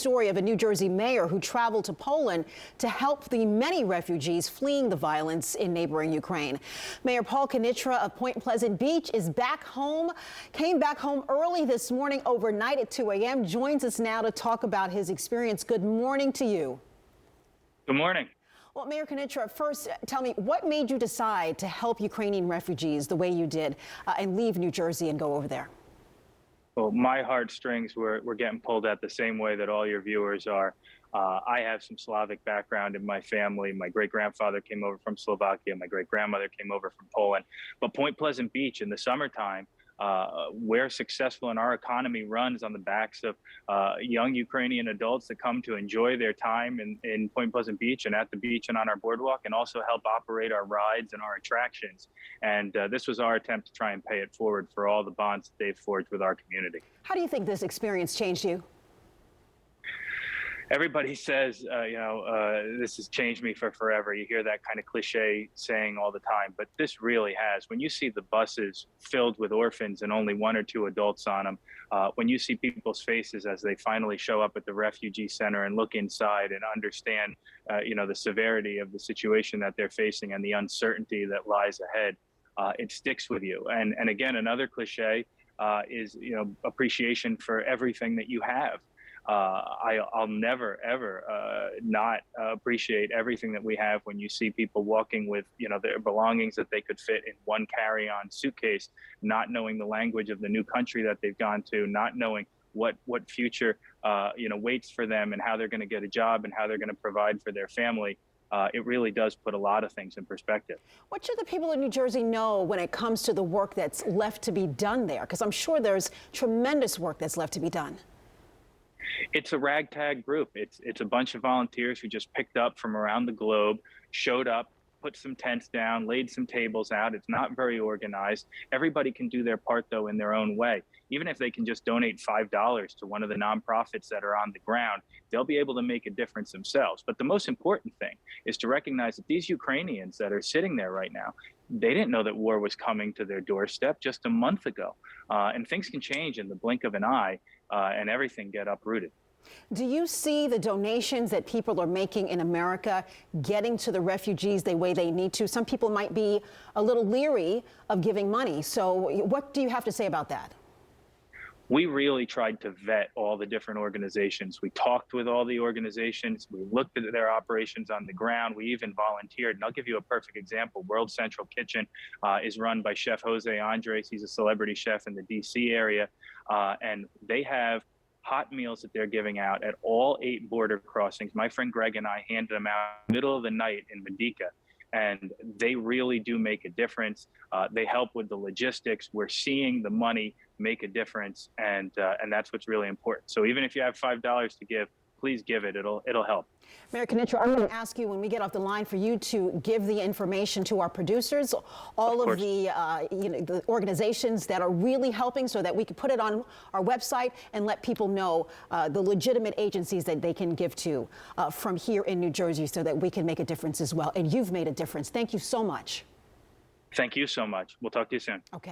story of a New Jersey mayor who traveled to Poland to help the many refugees fleeing the violence in neighboring Ukraine. Mayor Paul Kanitra of Point Pleasant Beach is back home, came back home early this morning, overnight at 2 a.m., joins us now to talk about his experience. Good morning to you. Good morning. Well, Mayor Kanitra, first tell me, what made you decide to help Ukrainian refugees the way you did and leave New Jersey and go over there? Well, my heartstrings were getting pulled at the same way that all your viewers are. I have some Slavic background in my family. My great-grandfather came over from Slovakia. My great-grandmother came over from Poland. But Point Pleasant Beach in the summertime, we're successful and our economy runs on the backs of young Ukrainian adults that come to enjoy their time in Point Pleasant Beach and at the beach and on our boardwalk, and also help operate our rides and our attractions. And this was our attempt to try and pay it forward for all the bonds that they've forged with our community. How do you think this experience changed you? Everybody says, this has changed me for forever. You hear that kind of cliche saying all the time, but this really has. When you see the buses filled with orphans and only one or two adults on them, when you see people's faces as they finally show up at the refugee center and look inside and understand, the severity of the situation that they're facing and the uncertainty that lies ahead, it sticks with you. And again, another cliche is, appreciation for everything that you have. I'll never, ever not appreciate everything that we have when you see people walking with, their belongings that they could fit in one carry-on suitcase, not knowing the language of the new country that they've gone to, not knowing what future, waits for them and how they're going to get a job and how they're going to provide for their family. It really does put a lot of things in perspective. What should the people in New Jersey know when it comes to the work that's left to be done there? Because I'm sure there's tremendous work that's left to be done. It's a ragtag group. It's a bunch of volunteers who just picked up from around the globe, showed up, put some tents down, laid some tables out. It's not very organized. Everybody can do their part, though, in their own way. Even if they can just donate $5 to one of the nonprofits that are on the ground, they'll be able to make a difference themselves. But the most important thing is to recognize that these Ukrainians that are sitting there right now, they didn't know that war was coming to their doorstep just a month ago. And things can change in the blink of an eye and everything get uprooted. Do you see the donations that people are making in America getting to the refugees the way they need to? Some people might be a little leery of giving money. So what do you have to say about that? We really tried to vet all the different organizations. We talked with all the organizations. We looked at their operations on the ground. We even volunteered. And I'll give you a perfect example. World Central Kitchen is run by Chef Jose Andres. He's a celebrity chef in the D.C. area. And they have hot meals that they're giving out at all 8 border crossings. My friend Greg and I handed them out in the middle of the night in Medica. And they really do make a difference. They help with the logistics. We're seeing the money make a difference, and that's what's really important. So even if you have $5 to give, please give it. It'll help. Mayor Kanitra, I'm going to ask you when we get off the line for you to give the information to our producers, all of the the organizations that are really helping, so that we can put it on our website and let people know the legitimate agencies that they can give to from here in New Jersey, so that we can make a difference as well. And you've made a difference. Thank you so much. Thank you so much. We'll talk to you soon. Okay.